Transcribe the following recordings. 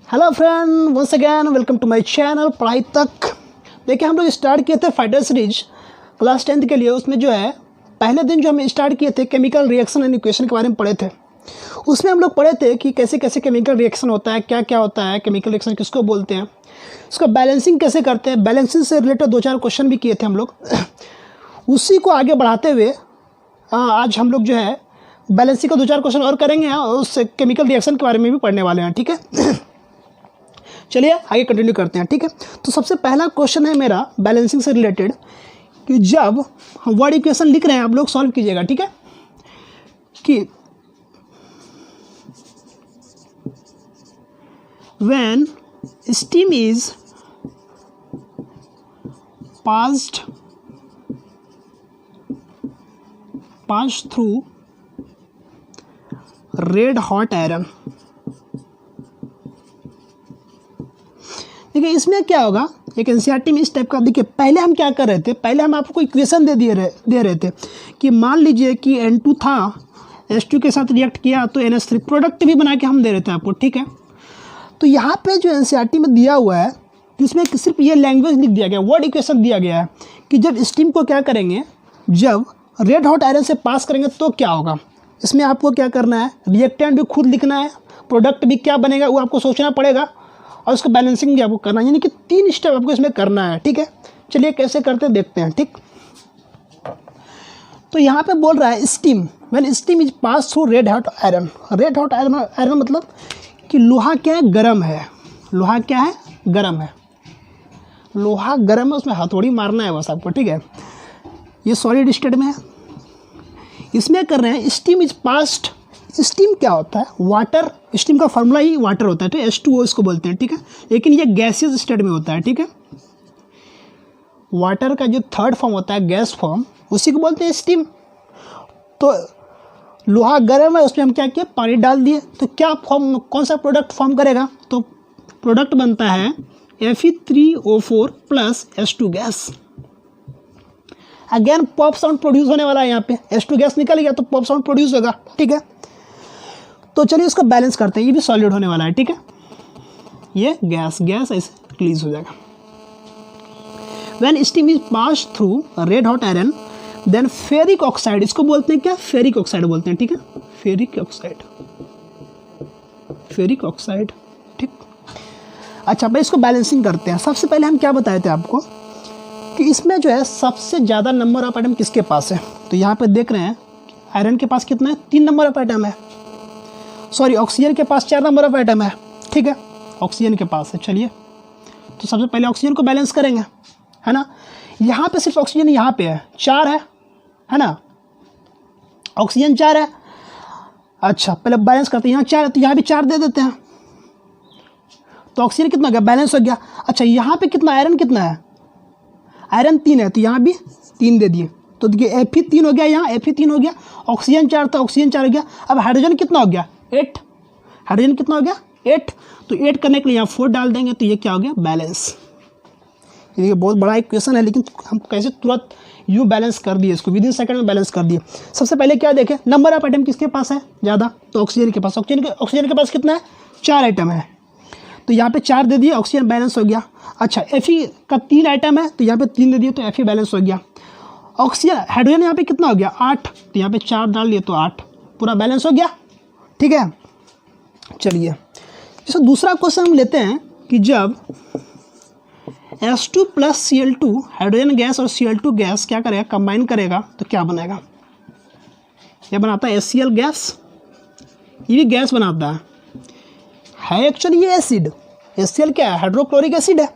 Hello friend, once again welcome to my channel Padhai Tak. देखिए, हम लोग स्टार्ट किए थे फाइटर सीरीज क्लास 10th के लिए। उसमें जो है पहले दिन जो हम स्टार्ट किए थे केमिकल रिएक्शन एंड इक्वेशन के बारे में पढ़े थे। उसमें हम लोग पढ़े थे कि कैसे कैसे केमिकल रिएक्शन होता है, क्या क्या होता है, केमिकल रिएक्शन किसको बोलते हैं, उसका बैलेंसिंग कैसे करते हैं। बैलेंसिंग से रिलेटेड 2-4 क्वेश्चन भी किए थे हम लोग। उसी को आगे बढ़ाते हुए आज हम लोग जो है बैलेंसिंग का 2-4 क्वेश्चन और करेंगे और उस केमिकल रिएक्शन के बारे में भी पढ़ने वाले हैं। ठीक है, चलिए आगे कंटिन्यू करते हैं। ठीक है, तो सबसे पहला क्वेश्चन है मेरा बैलेंसिंग से रिलेटेड कि जब हम वर्ड इक्वेशन लिख रहे हैं आप लोग सॉल्व कीजिएगा। ठीक है, कि when steam is passed through red hot iron. देखिए, इसमें क्या होगा, एक एनसीईआरटी में इस टाइप का। देखिए, पहले हम क्या कर रहे थे, पहले हम आपको इक्वेशन दे रहे थे कि मान लीजिए कि N2 था, H2 के साथ रिएक्ट किया तो NH3 प्रोडक्ट भी बना के हम दे रहे थे आपको। ठीक है, तो यहाँ पे जो एनसीईआरटी में दिया हुआ है जिसमें सिर्फ ये लैंग्वेज लिख दिया गया, वर्ड इक्वेशन दिया गया है कि जब स्टीम को क्या करेंगे, जब रेड हॉट आयरन से पास करेंगे तो क्या होगा। इसमें आपको क्या करना है, रिएक्टेंट भी खुद लिखना है, प्रोडक्ट भी क्या बनेगा वो आपको सोचना पड़ेगा और उसका बैलेंसिंग भी आपको करना है। यानी कि 3 स्टेप आपको इसमें करना है। ठीक है, चलिए कैसे करते हैं देखते हैं। ठीक, तो यहाँ पे बोल रहा है steam, when steam is pass through red hot iron. Red hot iron मतलब कि लोहा क्या है, गर्म है। लोहा क्या है, गर्म है। लोहा गर्म है, उसमें हथौड़ी मारना है बस आपको। ठीक है, ये सॉलिड स्टेट में है। इसमें कर रहे हैं स्टीम इज पास्ड। स्टीम क्या होता है, वाटर। स्टीम का फॉर्मूला ही वाटर होता है, तो H2O इसको बोलते हैं। ठीक है, लेकिन ये गैसियस स्टेट में होता है। ठीक है, वाटर का जो थर्ड फॉर्म होता है गैस फॉर्म, उसी को बोलते हैं स्टीम। तो लोहा गर्म है, उसमें हम क्या किए, पानी डाल दिए, तो क्या फॉर्म, कौन सा प्रोडक्ट फॉर्म करेगा, तो प्रोडक्ट बनता है Fe3O4 plus H2 gas. Again pop sound produce होने वाला है। यहाँ पे H2 गैस निकल गया तो पॉप साउंड प्रोड्यूस होगा। ठीक है, तो चलिए इसको बैलेंस करते हैं। ये भी सॉलिड होने वाला है। ठीक है, ये गैस ऐसे रिलीज हो जाएगा। When steam is pass through red hot iron then ferric oxide, इसको बोलते हैं क्या, फेरिक ऑक्साइड बोलते हैं। ठीक है, फेरिक ऑक्साइड। ठीक, अच्छा भाई, इसको बैलेंसिंग करते हैं। सबसे पहले हम क्या बताए थे आपको कि इसमें जो है सबसे ज़्यादा नंबर ऑफ आइटम किसके पास है। तो यहाँ पे देख रहे हैं आयरन के पास कितना है, 3 नंबर ऑफ आइटम है। सॉरी, ऑक्सीजन के पास 4 नंबर ऑफ आइटम है। ठीक है, ऑक्सीजन के पास है। चलिए, तो सबसे पहले ऑक्सीजन को बैलेंस करेंगे, है ना। यहाँ पे सिर्फ ऑक्सीजन यहाँ पे है 4 है ना, ऑक्सीजन 4 है। अच्छा, पहले बैलेंस करते हैं। यहाँ 4 है तो यहाँ भी 4 दे देते हैं, तो ऑक्सीजन कितना हो गया, बैलेंस हो गया। अच्छा, यहाँ पे कितना, आयरन कितना है, आयरन 3 है तो यहाँ भी 3 दे दिए, तो देखिए Fe3 हो गया, यहाँ Fe3 हो गया। ऑक्सीजन 4 था, ऑक्सीजन 4 हो गया। अब हाइड्रोजन कितना हो गया, 8। हाइड्रोजन कितना हो गया, 8। तो 8 करने के लिए यहाँ 4 डाल देंगे तो ये क्या हो गया, बैलेंस। ये बहुत बड़ा इक्वेशन है, लेकिन हम कैसे तुरंत यूँ बैलेंस कर दिए, इसको विदिन सेकंड में बैलेंस कर दिए। सबसे पहले क्या देखें, नंबर ऑफ आइटम किसके पास है ज़्यादा, तो ऑक्सीजन के पास। ऑक्सीजन के पास कितना है, 4 आइटम है, तो यहाँ पे 4 दे दिए, ऑक्सीजन बैलेंस हो गया। अच्छा, Fe का 3 आइटम है तो यहाँ पे 3 दे दिए तो Fe बैलेंस हो गया। ऑक्सीजन हाइड्रोजन यहाँ पे कितना हो गया, 8, तो यहाँ पे 4 डाल दिए तो 8, पूरा बैलेंस हो गया। ठीक है, चलिए जैसे दूसरा क्वेश्चन हम लेते हैं कि जब H2 plus Cl2 hydrogen gas और Cl2 गैस क्या करेगा, कंबाइन करेगा तो क्या बनेगा। यह बनाता है HCl गैस, ये भी गैस बनाता है एक्चुअली ये एसिड। HCl क्या है, हाइड्रोक्लोरिक एसिड है,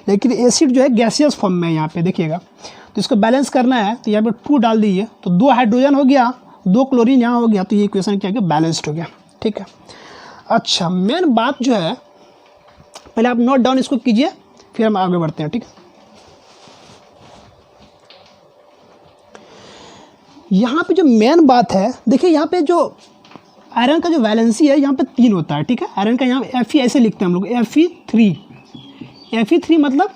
लेकिन एसिड जो है गैसियस फॉर्म में है। यहाँ पे देखिएगा, तो इसको बैलेंस करना है तो यहाँ पे 2 डाल दीजिए, तो 2 हाइड्रोजन हो गया, 2 क्लोरीन यहाँ हो गया, तो ये इक्वेशन क्या हो गया, बैलेंस्ड हो गया। ठीक है, अच्छा मेन बात जो है, पहले आप नोट डाउन इसको कीजिए, फिर हम आगे बढ़ते हैं। ठीक है, यहाँ पे जो मेन बात है, देखिए यहाँ पे जो आयरन का जो वैलेंसी है यहाँ पे 3 होता है। ठीक है, आयरन का यहाँ Fe ऐसे लिखते हैं हम लोग, Fe3 मतलब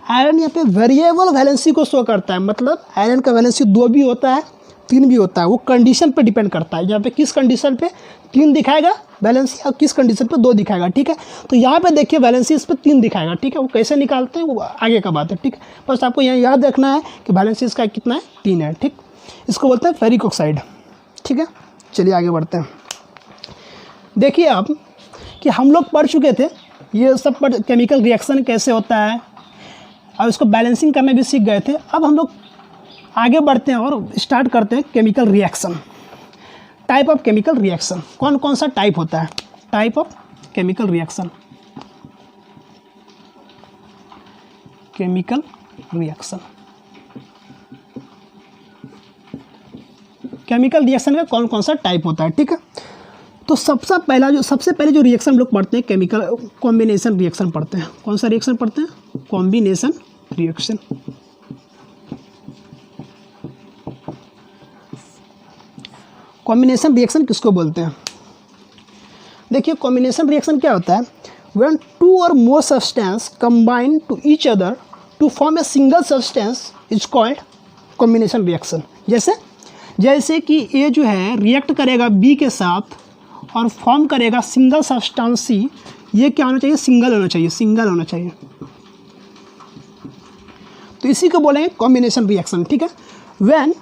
आयरन यहाँ पे वेरिएबल वैलेंसी को शो करता है। मतलब आयरन का वैलेंसी 2 भी होता है, 3 भी होता है, वो कंडीशन पे डिपेंड करता है। यहाँ पे किस कंडीशन पे, 3 दिखाएगा वैलेंसी, और किस कंडीशन पे 2 दिखाएगा, ठीक है। तो यहाँ पे देखिए वैलेंसी इस पर 3 दिखाएगा, ठीक है। वो कैसे निकालते हैं वो आगे का बात है, ठीक है। बस आपको यहाँ याद रखना है कि वैलेंसी इसका कितना है, 3 है, ठीक। इसको बोलते हैं फेरिक ऑक्साइड, ठीक है। चलिए आगे बढ़ते हैं। देखिए आप कि हम लोग पढ़ चुके थे ये सब पर केमिकल रिएक्शन कैसे होता है और इसको बैलेंसिंग करने भी सीख गए थे। अब हम लोग आगे बढ़ते हैं और स्टार्ट करते हैं chemical reaction. Type of chemical reaction, कौन कौन सा टाइप होता है, type of chemical reaction. Chemical reaction, chemical reaction का कौन कौन सा टाइप होता है, ठीक है। तो सबसे पहले जो रिएक्शन हम लोग पढ़ते हैं केमिकल कॉम्बिनेशन रिएक्शन पढ़ते हैं। कौन सा रिएक्शन पढ़ते हैं, कॉम्बिनेशन रिएक्शन। कॉम्बिनेशन रिएक्शन किसको बोलते हैं, देखिए कॉम्बिनेशन रिएक्शन क्या होता है, when 2 or more substance combine to each other to form a single substance is called combination reaction. जैसे कि ए जो है रिएक्ट करेगा बी के साथ और फॉर्म करेगा सिंगल सब्सटेंस सी, ये क्या होना चाहिए, सिंगल होना चाहिए, सिंगल होना चाहिए। तो इसी को बोलेंगे कॉम्बिनेशन रिएक्शन, ठीक है। When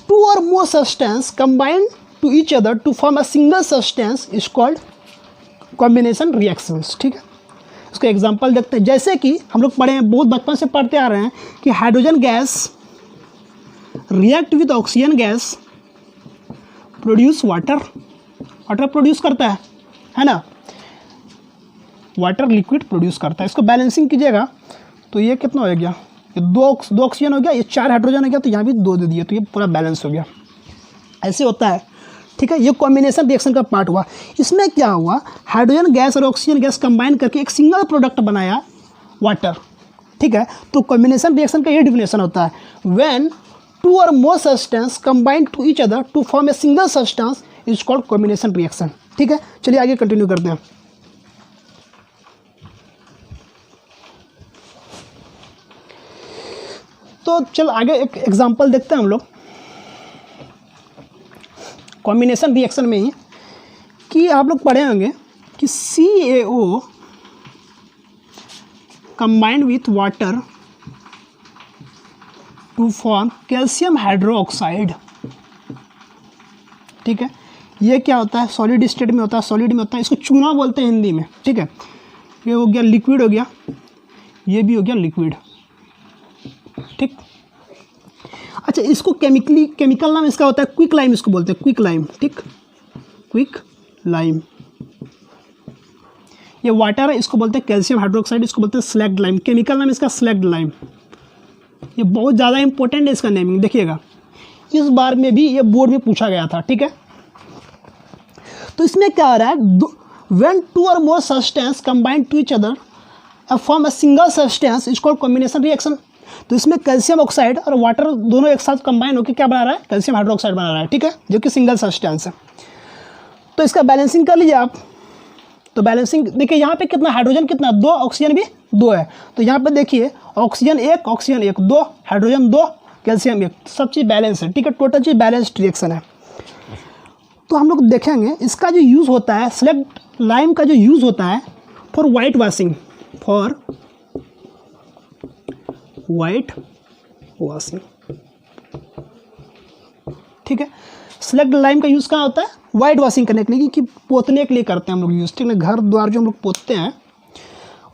2 or more substance combine to each other to form a single substance is called combination reactions, ठीक है। इसको एग्जांपल देखते हैं। जैसे कि हम लोग पढ़े हैं, बहुत बचपन से पढ़ते आ रहे हैं कि hydrogen gas react with oxygen gas produce water, water produce करता है ना, वाटर लिक्विड प्रोड्यूस करता है। इसको बैलेंसिंग कीजिएगा तो ये कितना हो गया, ये दो ऑक्सीजन हो गया, ये 4 हाइड्रोजन हो गया, तो यहाँ भी 2 दे दिए, तो ये पूरा बैलेंस हो गया। ऐसे होता है, ठीक है। ये कॉम्बिनेशन रिएक्शन का पार्ट हुआ। इसमें क्या हुआ, हाइड्रोजन गैस और ऑक्सीजन गैस कंबाइन करके एक सिंगल प्रोडक्ट बनाया, वाटर, ठीक है। तो कॉम्बिनेशन रिएक्शन का ये डिफिनेशन होता है, when 2 or more substance combine to each other to form a single substance is called combination reaction, ठीक है। चलिए आगे कंटिन्यू करते हैं। तो चल आगे एक एग्जांपल देखते हैं हम लोग कॉम्बिनेशन रिएक्शन में ही, कि आप लोग पढ़े होंगे कि CaO combined with water to form calcium hydroxide, ठीक है। ये क्या होता है, सॉलिड स्टेट में होता है, सॉलिड में होता है, इसको चूना बोलते हैं हिंदी में, ठीक है। ये हो गया लिक्विड हो गया, ये भी हो गया लिक्विड, ठीक। अच्छा, इसको केमिकल नाम इसका होता है क्विक लाइम, इसको बोलते हैं क्विक लाइम, ठीक, क्विक लाइम। ये वाटर है, इसको बोलते हैं कैल्शियम हाइड्रोक्साइड, इसको बोलते हैं स्लैग्ड लाइम। केमिकल नाम इसका स्लैग्ड लाइम। ये बहुत ज़्यादा इंपॉर्टेंट है इसका नेमिंग, देखिएगा इस बार में भी ये बोर्ड में पूछा गया था, ठीक है। तो इसमें क्या हो रहा है, when 2 or more substance combine to each other form a single substance is called combination reaction. तो इसमें कैल्शियम ऑक्साइड और वाटर दोनों एक साथ कंबाइन होकर क्या बना रहा है, कैल्शियम हाइड्रोक्साइड बना रहा है, ठीक है, जो कि सिंगल सब्सटेंस है। तो इसका बैलेंसिंग कर लीजिए आप। तो बैलेंसिंग देखिए यहाँ पे कितना हाइड्रोजन, कितना 2, ऑक्सीजन भी 2 है। तो यहाँ पे देखिए ऑक्सीजन 1, 2, हाइड्रोजन 2, कैल्शियम 1, सब चीज़ बैलेंस है, ठीक है। टोटल चीज़ बैलेंस्ड रिएक्शन है। तो हम लोग देखेंगे इसका जो यूज़ होता है, स्लैग्ड लाइम का जो यूज़ होता है for white washing, for white washing, ठीक है। स्लैग्ड लाइम का यूज़ कहाँ होता है, वाइट वॉशिंग करने के लिए, कि पोतने के लिए करते हैं हम लोग यूज़, ठीक है। घर द्वार जो हम लोग पोतते हैं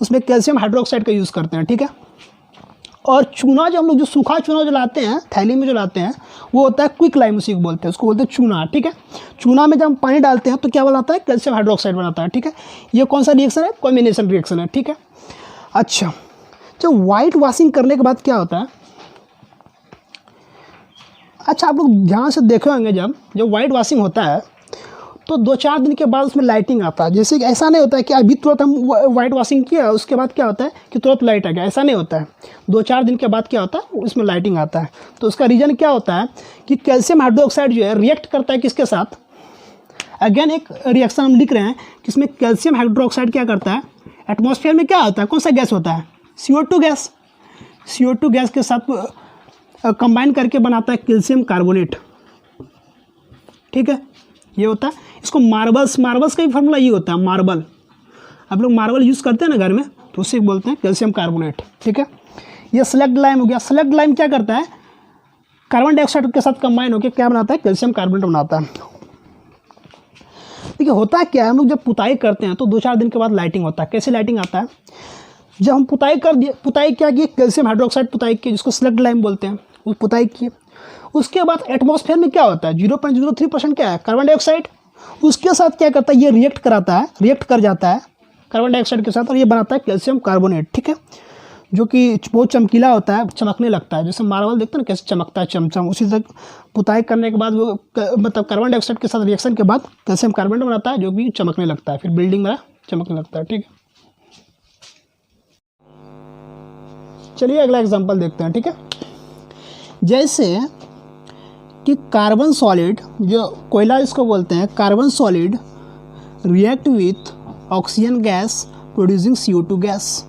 उसमें कैल्शियम हाइड्रोक्साइड का यूज़ करते हैं, ठीक है। और चूना जो हम लोग, जो सूखा चूना जो लाते हैं थैली में जो लाते हैं, वो होता है क्विक लाइम, उसी को बोलते हैं, उसको बोलते हैं चूना, ठीक है। चूना में जब हम पानी डालते हैं तो क्या बनाता है, कैल्शियम हाइड्रोक्साइड बनाता है, ठीक है। ये कौन सा रिएक्शन है, कॉम्बिनेशन रिएक्शन है, ठीक है। अच्छा, जब वाइट वॉशिंग करने के बाद क्या होता है, अच्छा आप लोग ध्यान से देखे होंगे, जब वाइट वॉशिंग होता है तो 2-4 दिन के बाद उसमें लाइटिंग आता है। जैसे कि ऐसा नहीं होता है कि अभी तुरंत हम वाइट वॉशिंग किया उसके बाद क्या होता है कि तुरंत लाइट आ गया, ऐसा नहीं होता है। 2-4 दिन के बाद क्या होता है, उसमें लाइटिंग आता है। तो उसका रीज़न क्या होता है कि कैल्शियम हाइड्रोक्साइड जो है रिएक्ट करता है किसके साथ, अगेन एक रिएक्शन हम लिख रहे हैं कि इसमें कैल्शियम हाइड्रोक्साइड क्या करता है, एटमॉस्फेयर में क्या होता है, कौन सा गैस होता है, CO2 गैस। CO2 गैस के साथ कंबाइन करके बनाता है कैल्शियम कार्बोनेट, ठीक है। ये होता है। इसको मार्बल्स का भी फार्मूला ये होता है, मार्बल। आप लोग मार्बल यूज़ करते हैं ना घर में, तो उसे बोलते हैं कैल्शियम कार्बोनेट, ठीक है। ये स्लग्ड लाइम हो गया। स्लग्ड लाइम क्या करता है, कार्बन डाइऑक्साइड के साथ कंबाइन होकर क्या बनाता है, कैल्शियम कार्बोनेट बनाता है। देखिए होता क्या है, हम लोग जब पुताई करते हैं तो 2-4 दिन के बाद लाइटिंग होता है। कैसे लाइटिंग आता है, जब हम पुताई कर दिए, पुताई क्या की, कैल्शियम हाइड्रोक्साइड पुताई की, जिसको स्लग्ड लाइम बोलते हैं, वो पुताई की। उसके बाद एटमॉस्फेयर में क्या होता है, 0.03% क्या है, कार्बन डाइऑक्साइड। उसके साथ क्या करता है, ये रिएक्ट कराता है, रिएक्ट कर जाता है कार्बन डाइऑक्साइड के साथ, और ये बनाता है कैल्शियम कार्बोनेट, ठीक है, जो कि बहुत चमकीला होता है, चमकने लगता है। जैसे मार्बल देखते हैं ना कैसे चमकता है, चमचम। उसी तक पुताई करने के बाद वो मतलब कार्बन डाइऑक्साइड के साथ रिएक्शन के बाद कैल्शियम कार्बोनेट बनाता है, जो भी चमकने लगता है, फिर बिल्डिंग में चमकने लगता है, ठीक है। चलिए अगला एग्जांपल देखते हैं, ठीक है। जैसे कि कार्बन सॉलिड, जो कोयला इसको बोलते हैं, carbon solid react with oxygen gas producing CO2 gas,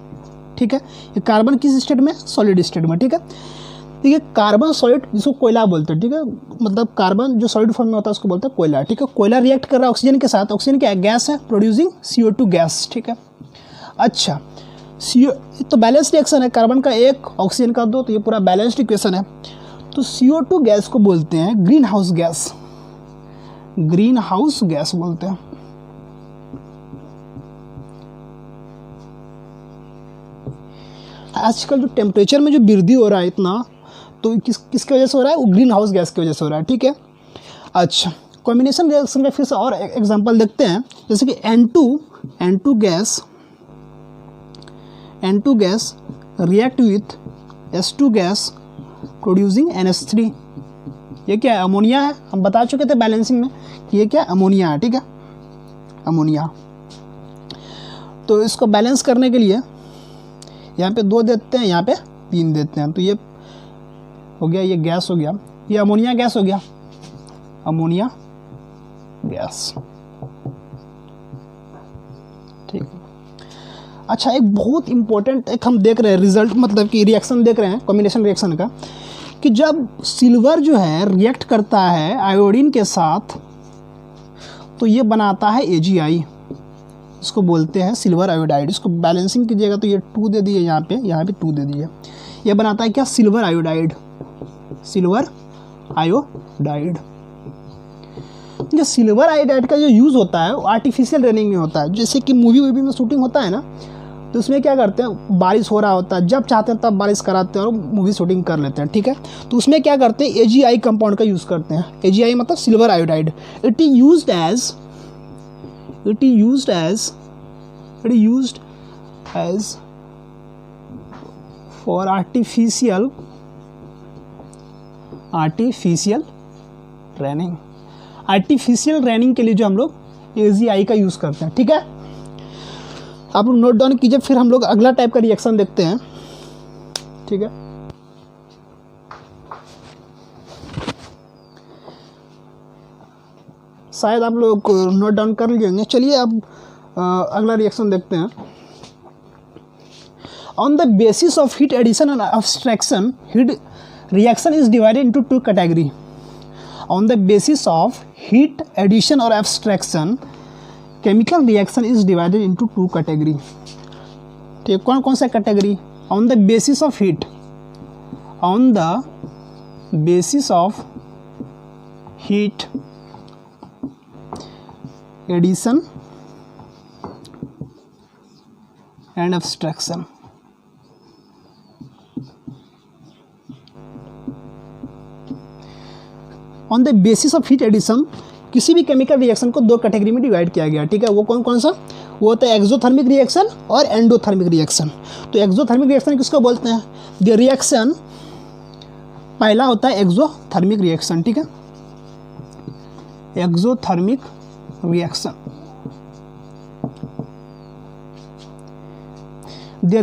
ठीक है। ये कार्बन किस स्टेट में, सॉलिड स्टेट में, ठीक है। देखिए कार्बन सॉलिड जिसको कोयला बोलते हैं, ठीक है, मतलब कार्बन जो सॉलिड फॉर्म में होता है उसको बोलते हैं कोयला, ठीक है। कोयला रिएक्ट कर रहा है ऑक्सीजन के साथ, ऑक्सीजन क्या है, गैस है, प्रोड्यूसिंग CO2 गैस, ठीक है। अच्छा तो बैलेंस रिएक्शन है, कार्बन का 1 ऑक्सीजन का 2, तो ये पूरा बैलेंस्ड इक्वेशन है। तो CO2 गैस को बोलते हैं green house gas, green house gas बोलते हैं। आजकल जो टेम्परेचर में जो वृद्धि हो रहा है इतना, तो किसकी वजह से हो रहा है, वो ग्रीन हाउस गैस की वजह से हो रहा है, ठीक है। अच्छा कॉम्बिनेशन रिएक्शन का फिर से और एग्जांपल देखते हैं। जैसे कि N2 gas react with S2 gas producing NH3। ये क्या है, अमोनिया है। हम बता चुके थे बैलेंसिंग में कि ये क्या अमोनिया है, ठीक है, अमोनिया। तो इसको बैलेंस करने के लिए यहाँ पे 2 देते हैं, यहाँ पे 3 देते हैं, तो ये हो गया, ये गैस हो गया, ये अमोनिया गैस हो गया, अमोनिया गैस, ठीक है। अच्छा एक बहुत इंपॉर्टेंट एक हम देख रहे हैं रिजल्ट, मतलब कि रिएक्शन देख रहे हैं कॉम्बिनेशन रिएक्शन का, कि जब सिल्वर जो है रिएक्ट करता है आयोडीन के साथ, तो ये बनाता है AgI, इसको बोलते हैं सिल्वर आयोडाइड। इसको बैलेंसिंग कीजिएगा तो ये 2 दे दिए, यहाँ पे 2 दे दिए। ये बनाता है क्या, सिल्वर आयोडाइड, सिल्वर आयोडाइड। जो सिल्वर आयोडाइड का जो यूज़ होता है वो आर्टिफिशियल रेनिंग में होता है। जैसे कि मूवी में शूटिंग होता है ना, तो उसमें क्या करते हैं, बारिश हो रहा होता है, जब चाहते हैं तब बारिश कराते हैं और मूवी शूटिंग कर लेते हैं, ठीक है। तो उसमें क्या करते हैं, AgI कंपाउंड का यूज़ करते हैं। AgI मतलब silver iodide. It is used as for artificial raining. Artificial raining के लिए जो हम लोग AgI का यूज़ करते हैं, ठीक है। आप लोग नोट डाउन कीजिए, फिर हम लोग अगला टाइप का रिएक्शन देखते हैं, ठीक है। शायद आप लोग नोट डाउन कर लीजिएंगे। चलिए अब अगला रिएक्शन देखते हैं। On the basis of heat addition and abstraction, heat reaction is divided into 2 category. On the basis of heat addition और abstraction, chemical reaction is divided into 2 category. ठीक, कौन कौन सा category, on the basis of heat, on the basis of heat addition and abstraction। On the basis of heat addition, किसी भी chemical reaction को 2 category में divide किया गया, ठीक है। वो कौन कौन सा, वो होता है एक्सोथर्मिक रिएक्शन और एंडोथर्मिक रिएक्शन। तो एक्सोथर्मिक रिएक्शन किसको बोलते हैं, द रिएक्शन पहला होता है एक्सोथर्मिक रिएक्शन, ठीक है, exothermic reaction. The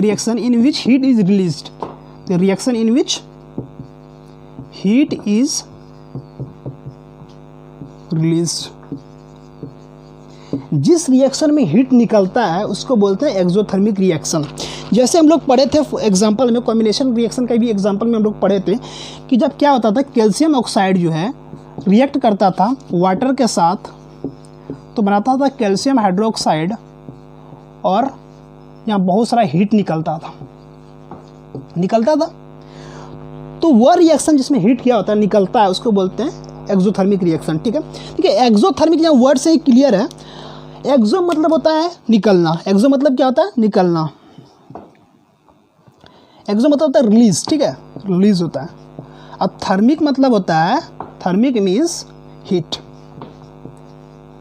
reaction in which heat is released, the reaction in which heat is released, जिस रिएक्शन में हीट निकलता है उसको बोलते हैं एक्सोथर्मिक रिएक्शन। जैसे हम लोग पढ़े थे एग्जांपल में, कॉम्बिनेशन रिएक्शन का भी एग्जांपल में हम लोग पढ़े थे कि जब क्या होता था, कैल्शियम ऑक्साइड जो है रिएक्ट करता था वाटर के साथ तो बनाता था कैल्शियम हाइड्रोक्साइड और यहाँ बहुत सारा हीट निकलता था। तो वह रिएक्शन जिसमें हीट क्या होता है निकलता है उसको बोलते हैं एक्सोथर्मिक रिएक्शन। ठीक है, एक्सोथर्मिक यहाँ वर्ड से ही क्लियर है। एक्सो मतलब होता है निकलना, एक्सो मतलब क्या होता है निकलना, एक्सो मतलब होता है रिलीज। ठीक है, रिलीज होता है। अब थर्मिक मतलब होता है, थर्मिक मीन्स हीट।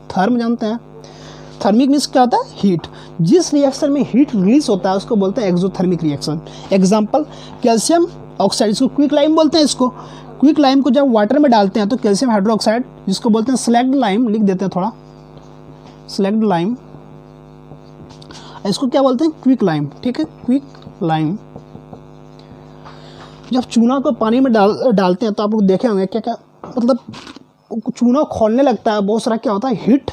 थर्म जानते हैं, थर्मिक मीन्स क्या होता है हीट। जिस रिएक्शन में हीट रिलीज होता है उसको बोलते हैं exothermic reaction. Example calcium oxide, इसको क्विक लाइम बोलते हैं। इसको क्विक लाइम को जब वाटर में डालते हैं तो कैल्शियम हाइड्रोक्साइड, जिसको बोलते हैं स्लैग्ड लाइम, लिख देते हैं थोड़ा, स्लैग्ड लाइम, इसको क्या बोलते हैं क्विक लाइम। ठीक है, क्विक लाइम। जब चूना को पानी में डालते हैं तो आप लोग देखे होंगे क्या क्या मतलब चूना खोलने लगता है, बहुत सारा क्या होता है हीट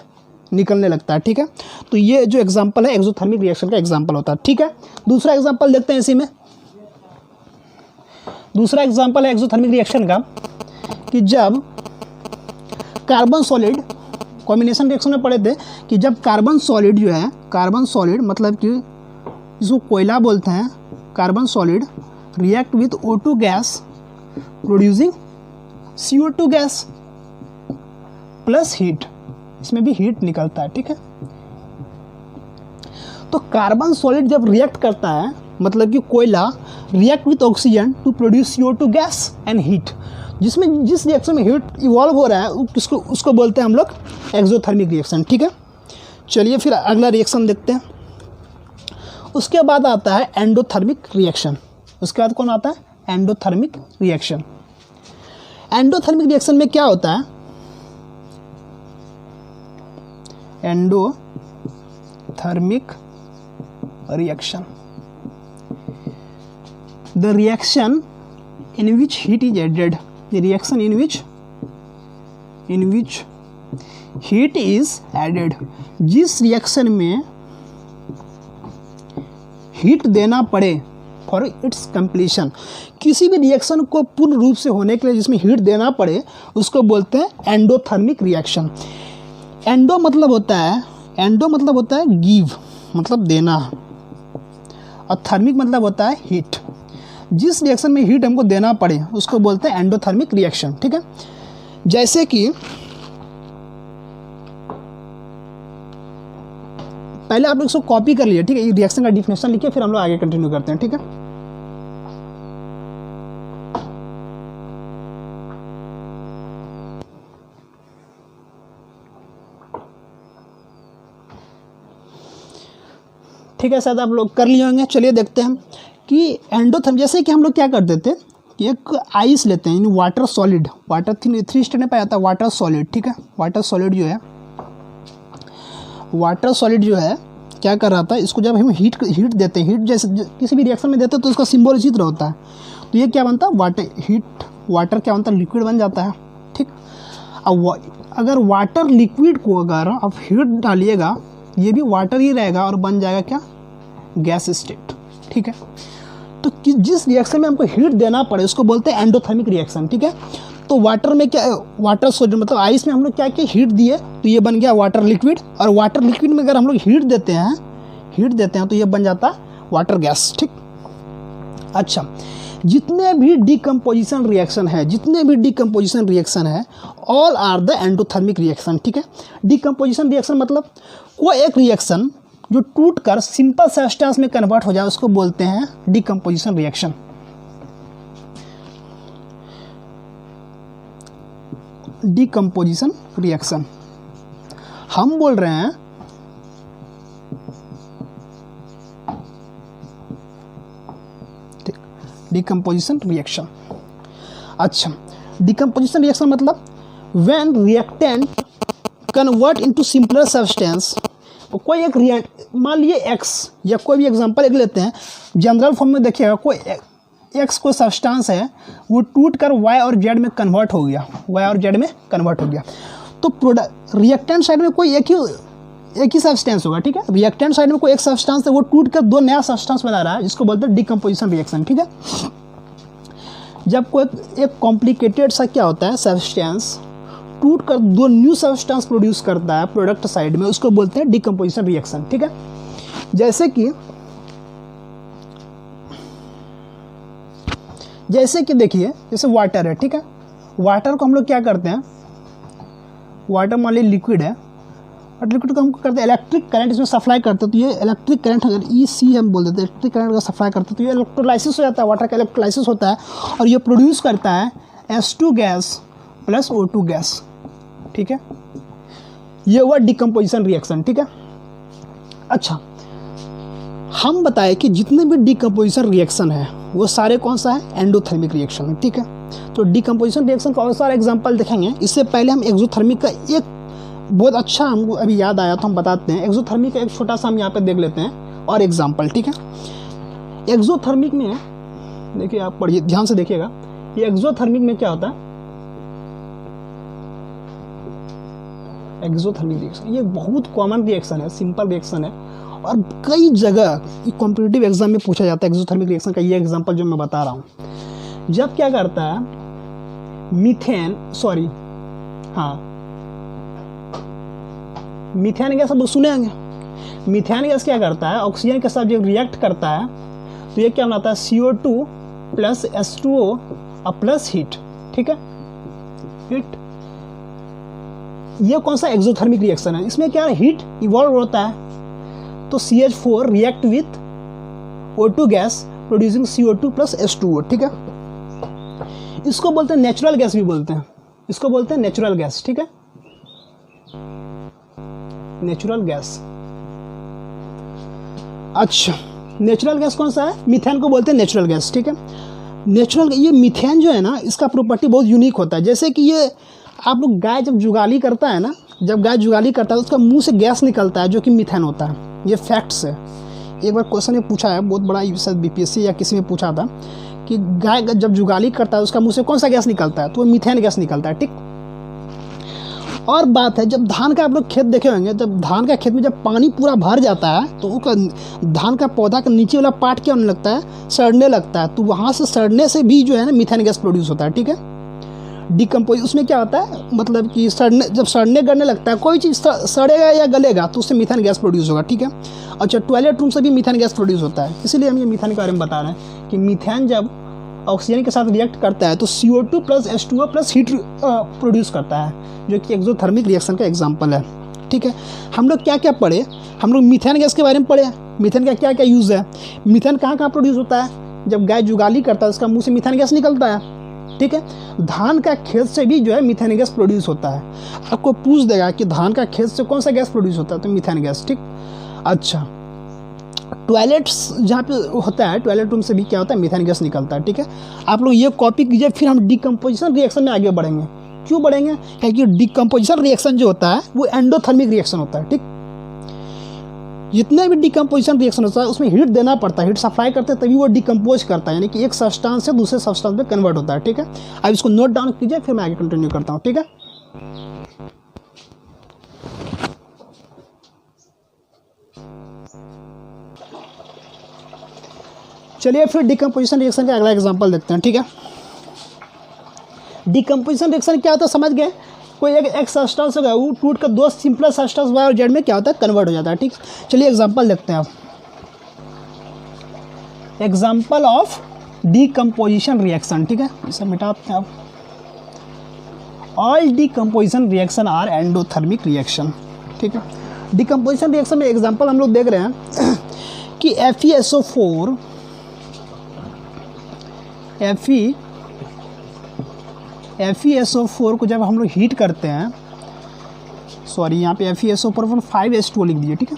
निकलने लगता है। ठीक है, तो ये जो एग्जांपल है एक्सोथर्मिक रिएक्शन का एग्जांपल होता है। ठीक है, दूसरा एग्जांपल देखते हैं इसी में। दूसरा एग्जांपल है एक्सोथर्मिक रिएक्शन का कि जब कार्बन सॉलिड, कॉम्बिनेशन रिएक्शन में पढ़े थे कि जब कार्बन सॉलिड जो है, कार्बन सॉलिड मतलब कि जिसको कोयला बोलते हैं, carbon solid react with O2 gas producing CO2 gas plus heat, इसमें भी हीट निकलता है। ठीक है, तो कार्बन सॉलिड जब रिएक्ट करता है मतलब कि कोयला react with oxygen to produce CO2 gas and heat, जिसमें जिस रिएक्शन में हीट इवॉल्व हो रहा है उसको बोलते हैं हम लोग एक्सोथर्मिक रिएक्शन। ठीक है, चलिए फिर अगला रिएक्शन देखते हैं। उसके बाद आता है एंडोथर्मिक रिएक्शन। उसके बाद कौन आता है एंडोथर्मिक रिएक्शन। एंडोथर्मिक रिएक्शन में क्या होता है, endothermic reaction, the reaction in which heat is added, the reaction in which heat is added, जिस रिएक्शन में हीट देना पड़े फॉर इट्स कंप्लीशन, किसी भी रिएक्शन को पूर्ण रूप से होने के लिए जिसमें हीट देना पड़े उसको बोलते हैं एंडोथर्मिक रिएक्शन। एंडो मतलब होता है गिव मतलब देना, और थर्मिक मतलब होता है हीट। जिस रिएक्शन में हीट हमको देना पड़े उसको बोलते हैं एंडोथर्मिक रिएक्शन। ठीक है, जैसे कि पहले आप लोग इसको कॉपी कर लिए। ठीक है, ये रिएक्शन का डिफिनेशन लिखिए, फिर हम लोग आगे कंटिन्यू करते हैं। ठीक है, ठीक है, शायद आप लोग कर लिए होंगे। चलिए देखते हैं कि एंडोथर्म, जैसे कि हम लोग क्या करते थे कि एक आइस लेते हैं, वाटर सॉलिड, वाटर 3 स्टेप में पाया जाता है वाटर सॉलिड। ठीक है, वाटर सॉलिड जो है क्या कर रहा था, इसको जब हम हीट देते हैं, हीट जैसे किसी भी रिएक्शन में देते हैं तो उसका सिंबल इसी तरह होता है। तो ये क्या बनता है वाटर क्या बनता है लिक्विड बन जाता है। ठीक, अब अगर वाटर लिक्विड को अगर आप हीट डालिएगा ये भी वाटर ही रहेगा और बन जाएगा क्या गैस स्टेट। ठीक है, तो जिस रिएक्शन में हमको हीट देना पड़े उसको बोलते हैं एंडोथर्मिक रिएक्शन। ठीक है, तो वाटर में क्या, वाटर सॉलिड मतलब आइस में हम लोग क्या किया हीट दिए तो ये बन गया वाटर लिक्विड, और वाटर लिक्विड में अगर हम लोग हीट देते हैं तो ये बन जाता है वाटर गैस। ठीक, अच्छा, जितने भी डिकम्पोजिशन रिएक्शन है all are the endothermic reaction. ठीक है, डिकम्पोजिशन रिएक्शन मतलब कोई एक रिएक्शन जो टूटकर सिंपल सब्सटेंस में कन्वर्ट हो जाए उसको बोलते हैं डिकम्पोजिशन रिएक्शन। डिकम्पोजिशन रिएक्शन हम बोल रहे हैं डिकम्पोजिशन रिएक्शन। अच्छा, डिकम्पोजिशन रिएक्शन मतलब when reactant convert into simpler substance. कोई एक मान लिए एक्स या कोई भी एग्जांपल एक लेते हैं, जनरल फॉर्म में देखिएगा कोई एक्स कोई सब्सटेंस है वो टूट कर वाई और जेड में कन्वर्ट हो गया, तो प्रोडक्ट रिएक्टेंट साइड में कोई एक ही सब्सटेंस होगा। ठीक है, रिएक्टेंट साइड में कोई एक सब्सटेंस है वो टूट कर 2 नया सब्सटेंस बना रहा है, जिसको बोलते हैं डिकम्पोजिशन रिएक्शन। ठीक है, जब कोई एक कॉम्प्लिकेटेड सा क्या होता है सब्सटेंस टूट कर दो न्यू सब्सटेंस प्रोड्यूस करता है प्रोडक्ट साइड में, उसको बोलते हैं डिकम्पोजिशन रिएक्शन। ठीक है, जैसे कि देखिए, जैसे वाटर है, ठीक है, वाटर को हम लोग क्या करते हैं, वाटर मान लीजिए लिक्विड है, और लिक्विड को हम करते हैं इलेक्ट्रिक करंट इसमें सप्लाई करते हैं, तो ये इलेक्ट्रिक करंट अगर EC हम बोल देते हैं, इलेक्ट्रिक करंट का सप्लाई करते हैं, तो ये इलेक्ट्रोलाइसिस हो जाता है, वाटर का इलेक्ट्रोलाइसिस होता है, और ये प्रोड्यूस करता है H2 gas plus O2 gas. ठीक है, ये हुआ डिकम्पोजिशन रिएक्शन। ठीक है, अच्छा, हम बताएं कि जितने भी डिकम्पोजिशन रिएक्शन है वो सारे कौन सा है, एंडोथर्मिक रिएक्शन है। ठीक है, तो डिकम्पोजिशन रिएक्शन का और सारे एग्जांपल देखेंगे। इससे पहले हम एक्सोथर्मिक का एक बहुत अच्छा हमको अभी याद आया तो हम बताते हैं। एक्सोथर्मिक का एक छोटा सा हम यहाँ पे देख लेते हैं और एग्जांपल। ठीक है, एक्सोथर्मिक में देखिए, आप पढ़िए, ध्यान से देखिएगा, ये एक्सोथर्मिक में क्या होता है, एक्सोथर्मिक रिएक्शन ये बहुत कॉमन रिएक्शन है, सिंपल रिएक्शन है, और कई जगह कॉम्पिटिटिव एग्जाम में पूछा जाता है एक्सोथर्मिक रिएक्शन का। ये एग्जांपल जो मैं बता रहा हूँ, जब क्या करता है मीथेन गैस, अब सुने होंगे, मीथेन गैस क्या करता है, ऑक्सीजन के साथ जब रिएक्ट करता है तो ये क्या बनाता है, CO2 प्लस H2O और प्लस हीट। ठीक है, हीट, ये कौन सा एक्सोथर्मिक रिएक्शन है, इसमें क्या है, हीट इवॉल्व होता है, तो CH4 react with O2 gas producing CO2 plus H2O। ठीक है, इसको बोलते हैं नेचुरल गैस भी बोलते हैं, इसको बोलते हैं नेचुरल गैस। ठीक है, नेचुरल गैस। अच्छा, नेचुरल गैस कौन सा है, मीथेन को बोलते हैं नेचुरल गैस। ठीक है, नेचुरल, ये मीथेन जो है ना, इसका प्रॉपर्टी बहुत यूनिक होता है। जैसे कि ये आप लोग, गाय जब जुगाली करता है ना, जब गाय जुगाली करता है तो उसका मुंह से गैस निकलता है जो कि मीथेन होता है, ये फैक्ट्स है। एक बार क्वेश्चन ये पूछा है, बहुत बड़ा, शायद BPSC या किसी में पूछा था कि गाय जब जुगाली करता है उसका मुंह से कौन सा गैस निकलता है, तो वो मीथेन गैस निकलता है। ठीक, और बात है, जब धान का आप लोग खेत देखे होंगे, जब धान का खेत में जब पानी पूरा भर जाता है तो उसका धान का पौधा का नीचे वाला पार्ट क्या होने लगता है, सड़ने लगता है, तो वहाँ से सड़ने से भी जो है ना मीथेन गैस प्रोड्यूस होता है। ठीक है, डिकम्पोज, उसमें क्या होता है, मतलब कि सड़ने, जब सड़ने गलने लगता है, कोई चीज़ सड़ेगा या गलेगा तो उससे मीथेन गैस प्रोड्यूस होगा। ठीक है, अच्छा, टॉयलेट रूम से भी मीथेन गैस प्रोड्यूस होता है, इसीलिए हम ये मीथेन के बारे में बता रहे हैं कि मीथेन जब ऑक्सीजन के साथ रिएक्ट करता है तो CO2 plus H2O plus heat produce करता है, जो कि एक्सोथर्मिक रिएक्शन का एग्जांपल है। ठीक है, हम लोग क्या क्या पढ़े, हम लोग मीथेन गैस के बारे में पढ़े, मीथेन का क्या क्या यूज़ है, मीथेन कहाँ कहाँ प्रोड्यूस होता है, जब गाय जुगाली करता है उसका मुँह से मीथेन गैस निकलता है। ठीक है, धान का खेत से भी जो है मीथेन गैस प्रोड्यूस होता है। आपको पूछ देगा कि धान का खेत से कौन सा गैस प्रोड्यूस होता है, तो मीथेन गैस। ठीक, अच्छा, टॉयलेट्स जहाँ पे होता है, टॉयलेट रूम से भी क्या होता है, मीथेन गैस निकलता है। ठीक है, आप लोग ये कॉपी कीजिए, फिर हम डिकम्पोजिशन रिएक्शन में आगे बढ़ेंगे। क्यों बढ़ेंगे, क्योंकि डिकम्पोजिशन रिएक्शन जो होता है वो एंडोथर्मिक रिएक्शन होता है। ठीक, जितने भी डिकम्पोजिशन रिएक्शन होता है उसमें हीट देना पड़ता है, हीट सप्लाई करते हैं तभी वो डिकम्पोज करता है, यानी कि एक सब्सटेंस से दूसरे सब्सटेंस में कन्वर्ट होता है। ठीक है, अब इसको नोट डाउन कीजिए, फिर मैं आगे कंटिन्यू करता हूँ। ठीक है, चलिए फिर डिकम्पोजिशन रिएक्शन का अगला एग्जांपल देखते हैं। ठीक है, डिकम्पोजिशन रिएक्शन क्या होता है समझ गए, कोई एक सब्सटेंस होगा वो टूट कर दो सिंपल सब्सटेंस Y और Z में क्या होता है, कन्वर्ट हो जाता है। ठीक, चलिए एग्जांपल देखते हैं आप, एग्जांपल ऑफ डिकम्पोजिशन रिएक्शन। ठीक है, इसे मिटाते हैं आप, all decomposition reaction are endothermic reaction. ठीक है, डिकम्पोजिशन रिएक्शन में एग्जांपल हम लोग देख रहे हैं कि FeSO4 को जब हम लोग हीट करते हैं, सॉरी यहाँ पे FeSO4 5H2O लिख दिए। ठीक है,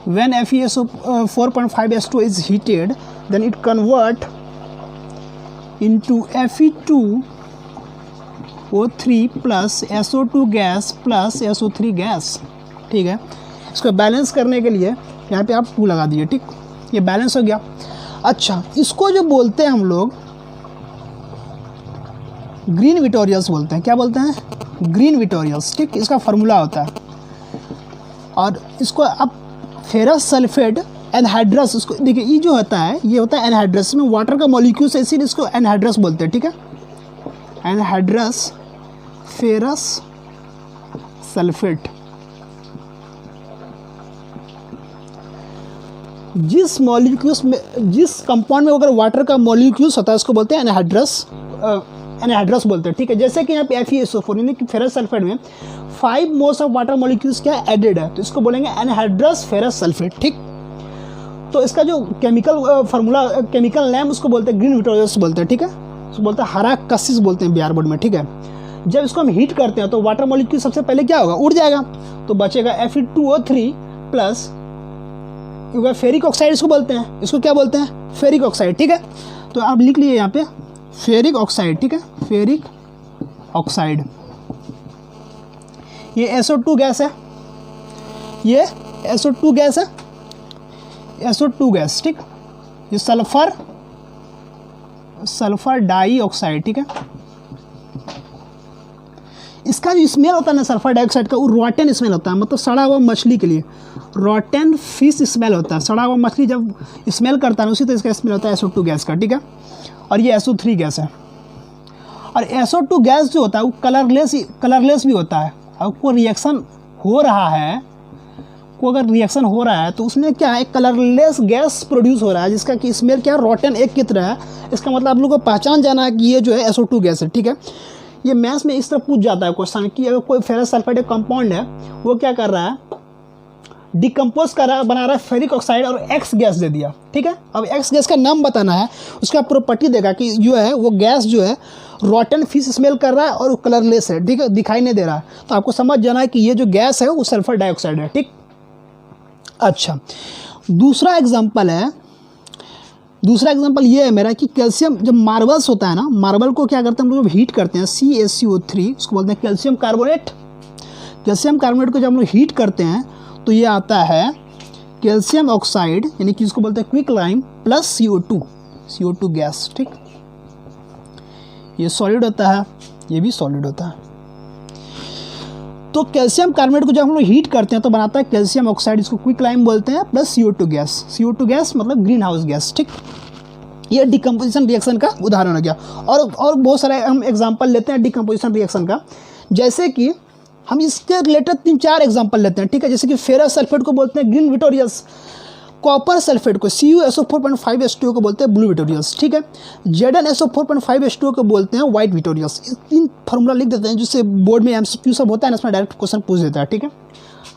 when FeSO4.5H2O is heated then it convert into Fe2O3 plus SO2 gas plus SO3 gas. ठीक है, इसको बैलेंस करने के लिए यहाँ पे आप 2 लगा दिए। ठीक, ये बैलेंस हो गया। अच्छा, इसको जो बोलते हैं हम लोग ग्रीन विटोरियल्स बोलते हैं, क्या बोलते हैं, ग्रीन विटोरियल्स। ठीक, इसका फार्मूला होता है, और इसको आप फेरस सल्फेट एनहाइड्रस, उसको देखिए ये जो होता है ये होता है एनहाइड्रस में वाटर का मॉलिक्यूल्स है, इसीलिए इसको एनहाइड्रस बोलते हैं, ठीक है। एनहाइड्रस फेरस सल्फेट, जिस मॉलिक्यूल्स में, जिस कंपाउंड में अगर वाटर का मॉलिक्यूल्स होता है उसको बोलते हैं एनहाइड्रस बोलते हैं, ठीक है। जैसे कि यहाँ पे FeSO4 यानी कि फेरस सल्फेट में 5 मोल्स ऑफ वाटर मॉलिक्यूल्स क्या एडेड है, तो इसको बोलेंगे एनहाइड्रस फेरस सल्फेट, ठीक। तो इसका जो केमिकल फार्मूला, केमिकल नेम उसको बोलते हैं ग्रीन विटोरियस बोलते हैं, ठीक है। उसको बोलते हैं हरा कसिस बोलते हैं बिहार बोर्ड में, ठीक है। जब इसको हम हीट करते हैं तो वाटर मॉलिक्यूल सबसे पहले क्या होगा, उड़ जाएगा, तो बचेगा Fe2O3 प्लस फेरिक ऑक्साइड इसको बोलते हैं, इसको क्या बोलते हैं, फेरिक ऑक्साइड, ठीक है। तो आप लिख लिए यहाँ पे फेरिक ऑक्साइड, ठीक है, फेरिक ऑक्साइड। ये SO2 गैस है, ये SO2 गैस है, SO2 गैस, ठीक। ये सल्फर डाइऑक्साइड, ठीक है। इसका जो स्मेल होता है ना सल्फर डाइऑक्साइड का, वो रॉटन स्मेल होता है, मतलब सड़ा हुआ मछली के लिए रॉटन फिश स्मेल होता है। सड़ा हुआ मछली जब स्मेल करता है उसी तरह इसका स्मेल होता है SO2 गैस का, ठीक है। और ये SO3 गैस है। और SO2 गैस जो होता है वो कलरलेस भी होता है। अब कोई रिएक्शन हो रहा है, को अगर रिएक्शन हो रहा है तो उसमें क्या है, कलरलेस गैस प्रोड्यूस हो रहा है, जिसका कि स्मेल क्या रॉटन एक की तरह है। इसका मतलब आप लोगों को पहचान जाना है कि ये जो है SO2 गैस है, ठीक है। ये मैथ्स में इस तरह पूछ जाता है क्वेश्चन कि अगर कोई फेरस सल्फेट कंपाउंड है, वो क्या कर रहा है, डिकम्पोज कर रहा है, बना रहा है फेरिक ऑक्साइड और X गैस दे दिया, ठीक है। अब X गैस का नाम बताना है, उसका प्रॉपर्टी देगा कि जो है वो गैस जो है रॉटन फिश स्मेल कर रहा है और कलरलेस है, ठीक है, दिखाई नहीं दे रहा है। तो आपको समझ जाना है कि ये जो गैस है वो सल्फर डाइऑक्साइड है, ठीक। अच्छा, दूसरा एग्जाम्पल ये है मेरा कि कैल्शियम, जब मार्बल्स होता है ना, मार्बल को क्या करते हैं हम लोग हीट करते हैं, CaCO3, उसको बोलते हैं कैल्शियम कार्बोनेट। कैल्शियम कार्बोनेट को जब हम लोग हीट करते हैं तो ये आता है कैल्शियम ऑक्साइड, यानी कि इसको बोलते हैं quick lime plus CO2 gas, ठीक। ये सॉलिड होता है, ये भी सॉलिड होता है। तो कैल्शियम कार्बोनेट को जब हम लोग हीट करते हैं तो बनाता है कैल्शियम ऑक्साइड, इसको क्विक लाइम बोलते हैं, प्लस CO2 गैस मतलब ग्रीन हाउस गैस, ठीक। ये डिकम्पोजिशन रिएक्शन का उदाहरण हो गया। और बहुत सारे हम एग्जांपल लेते हैं डिकम्पोजिशन रिएक्शन का, जैसे कि हम इसके रिलेटेड 3-4 एग्जांपल लेते हैं, ठीक है। जैसे कि फेरस सल्फेट को बोलते हैं ग्रीन विटोरियस, कॉपर सल्फेट को CuSO4.5H2O को बोलते हैं ब्लू विटोरियस, ठीक है। ZnSO4.5H2O को बोलते हैं व्हाइट विटोरियस। 3 फार्मूला लिख देते हैं, जिससे बोर्ड में MCQ सब होता है ना, इसमें डायरेक्ट क्वेश्चन पूछ देता है, ठीक है।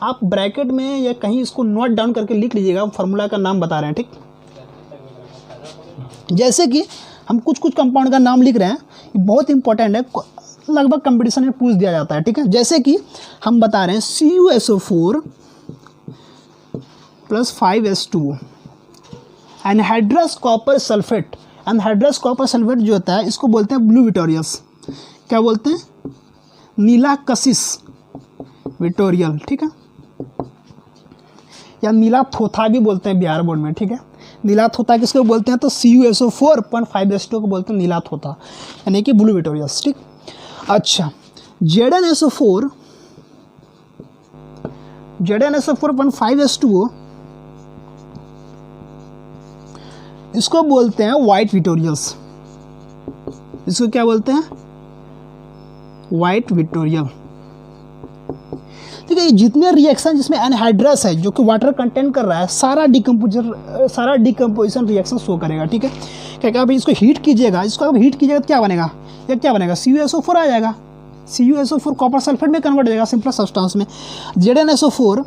आप ब्रैकेट में या कहीं इसको नोट डाउन करके लिख लीजिएगा, फार्मूला का नाम बता रहे हैं, ठीक। जैसे कि हम कुछ कंपाउंड का नाम लिख रहे हैं, ये बहुत इंपॉर्टेंट है, लगभग कंपटीशन में पूछ दिया जाता है, ठीक है। जैसे कि हम बता रहे हैं CuSO4 plus 5H2O, anhydrous copper sulphate. Anhydrous copper sulphate जो होता है इसको बोलते हैं ब्लू विटोरियस, क्या बोलते हैं, नीला कशिश विटोरियल, ठीक है, या नीला थोथा भी बोलते हैं बिहार बोर्ड में, ठीक है। नीला थोथा किसको बोलते हैं, तो CuSO4.5H2O को बोलते हैं नीला थोथा, यानी कि ब्लू विटोरियस, ठीक। अच्छा, ZnSO4.5H2O इसको बोलते हैं व्हाइट विटोरियस, इसको क्या बोलते हैं, व्हाइट विटोरियल, ठीक है। ये जितने रिएक्शन जिसमें एनहाइड्रस है जो कि वाटर कंटेन कर रहा है, सारा डिकम्पोजिशन रिएक्शन शो करेगा, ठीक है। क्या क्या, अभी इसको हीट कीजिएगा, तो क्या बनेगा, ये क्या बनेगा, CuSO4 आ जाएगा। CuSO4 कॉपर सल्फेट में कन्वर्ट हो जाएगा सिंपल सब्सटेंस में। ZnSO4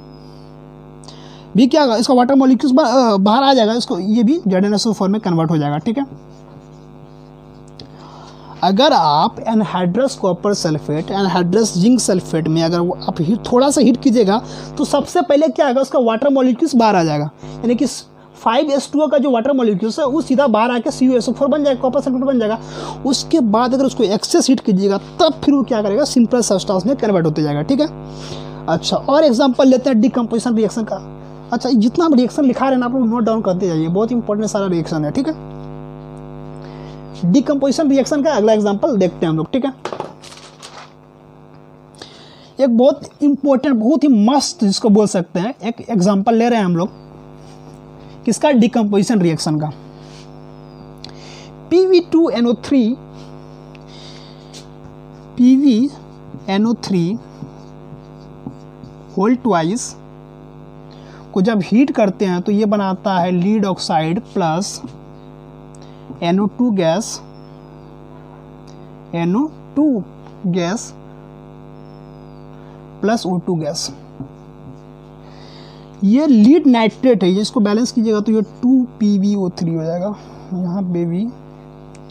भी क्या होगा, इसका वाटर मॉलिक्यूल्स बाहर आ जाएगा, इसको ये भी ZnSO4 में कन्वर्ट हो जाएगा, ठीक है। अगर आप anhydrous copper sulphate, anhydrous zinc sulphate में अगर आप थोड़ा सा हीट कीजिएगा तो सबसे पहले क्या होगा, उसका वाटर मॉलिक्यूल्स बाहर आ जाएगा, यानी कि 5H2O का जो वाटर मॉलिक्यूल्स है वो सीधा बाहर आके CuSO4 बन जाएगा, कॉपर सल्फेट बन जाएगा। उसके बाद अगर उसको एक्सेस हीट कीजिएगा तब फिर वो क्या करेगा, सिंपल सब्सटेंस में कन्वर्ट होते जाएगा, ठीक है। अच्छा, और एग्जांपल लेते हैं डिकम्पोजिशन रिएक्शन का। अच्छा, जितना भी रिएक्शन लिखा रहे हैं आप लोग नोट डाउन करते जाइए, बहुत इंपॉर्टेंट सारा रिएक्शन है, ठीक है। डिकम्पोजिशन रिएक्शन का अगला एग्जांपल देखते हैं हम लोग, ठीक है। एक बहुत इंपॉर्टेंट, बहुत ही मस्त जिसको बोल सकते हैं, एक एग्जांपल ले रहे हैं हम लोग, किसका, डिकम्पोजिशन रिएक्शन का। PbNO3 होल ट्वाइस को जब हीट करते हैं तो ये बनाता है lead oxide plus NO2 gas plus O2 gas. ये लीड नाइट्रेट है, ये इसको बैलेंस कीजिएगा तो ये 2PbO3 हो जाएगा। यहाँ पे भी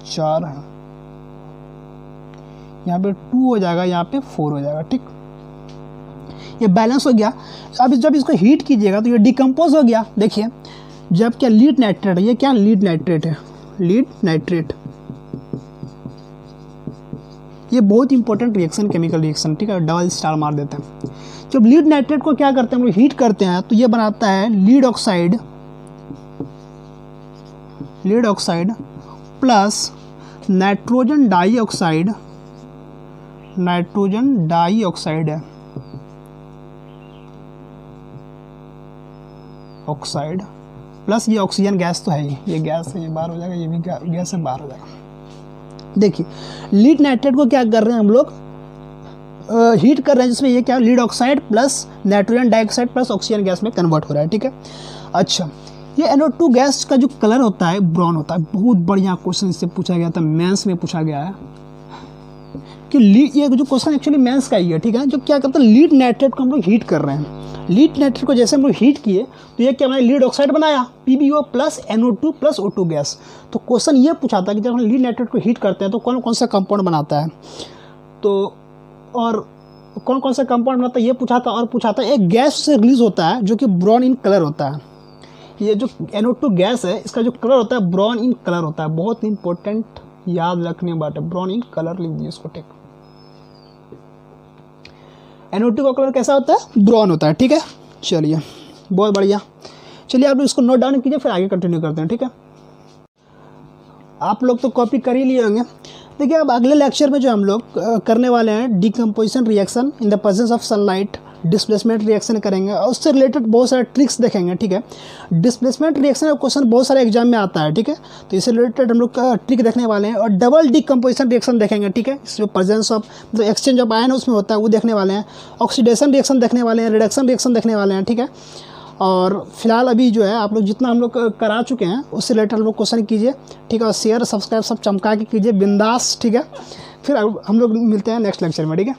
4 है, यहाँ पे 2 हो जाएगा, यहाँ पे 4 हो जाएगा। ठीक, ये बैलेंस हो गया। अब जब इसको हीट कीजिएगा तो ये डिकम्पोज हो गया। देखिए जब क्या लीड नाइट्रेट है, ये क्या लीड नाइट्रेट है, लीड नाइट्रेट। ये बहुत इंपॉर्टेंट रिएक्शन, केमिकल रिएक्शन। ठीक है, डबल स्टार मार देते हैं। जब लीड नाइट्रेट को क्या करते हैं हम लोग, हीट करते हैं तो ये बनाता है lead oxide plus nitrogen dioxide है ऑक्साइड प्लस ये ऑक्सीजन गैस तो है ही, ये गैस है, ये बाहर हो जाएगा, ये भी गैस है, बाहर हो जाएगा। देखिए लीड नाइट्रेट को क्या कर रहे हैं हम लोग, हीट कर रहे हैं, जिसमें ये क्या lead oxide plus nitrogen dioxide plus oxygen gas में कन्वर्ट हो रहा है। ठीक है, अच्छा ये NO2 गैस का जो कलर होता है ब्राउन होता है। बहुत बढ़िया क्वेश्चन इससे पूछा गया था, मेंस में पूछा गया है कि ये जो क्वेश्चन एक्चुअली मेंस का ही है। ठीक है, जो क्या करते हैं, लीड नाइट्रेट को हम लोग हीट कर रहे हैं। लीड नाइट्रेट को जैसे हम लोग हीट किए तो ये क्या बनाया, लीड ऑक्साइड बनाया, PbO plus NO2 plus O2 gas. तो क्वेश्चन ये पूछा था कि जब हम लीड नाइट्रेट को हीट करते हैं तो कौन कौन सा कंपाउंड बनाता है, तो और कौन कौन सा कंपाउंड बनाता है ये पूछा था। और पूछा था एक गैस से रिलीज होता है जो कि ब्राउन इन कलर होता है। ये जो NO2 गैस है इसका जो कलर होता है ब्राउन इन कलर होता है। बहुत इंपॉर्टेंट, याद रखने बात है, ब्राउन इन कलर लिख दिए इसको। ठीक, NO2 का कलर कैसा होता है, ब्राउन होता है। ठीक है, चलिए बहुत बढ़िया। चलिए आप लोग इसको नोट डाउन कीजिए, फिर आगे कंटिन्यू करते हैं। ठीक है, आप लोग तो कॉपी कर ही लिए होंगे। देखिए अब अगले लेक्चर में जो हम लोग करने वाले हैं decomposition reaction in the presence of sunlight, displacement reaction करेंगे और उससे रिलेटेड बहुत सारे ट्रिक्स देखेंगे। ठीक है, डिस्प्लेसमेंट रिएक्शन का क्वेश्चन बहुत सारे एग्जाम में आता है। ठीक है, तो इससे रिलेटेड हम लोग ट्रिक देखने वाले हैं और डबल डिकम्पोजिशन रिएक्शन देखेंगे। ठीक है, जो प्रेजेंस ऑफ मतलब एक्सचेंज ऑफ आयन उसमें होता है वो देखने वाले हैं, ऑक्सीडेशन रिएक्शन देखने वाले हैं, रिडक्शन रिएक्शन देखने वाले हैं। ठीक है, और फिलहाल अभी जो है आप लोग जितना हम लोग करा चुके हैं उससे रिलेटेड हम लोग क्वेश्चन कीजिए। ठीक है, और शेयर सब्सक्राइब सब चमका के कीजिए बिंदास। ठीक है, फिर हम लोग मिलते हैं नेक्स्ट लेक्चर में। ठीक है।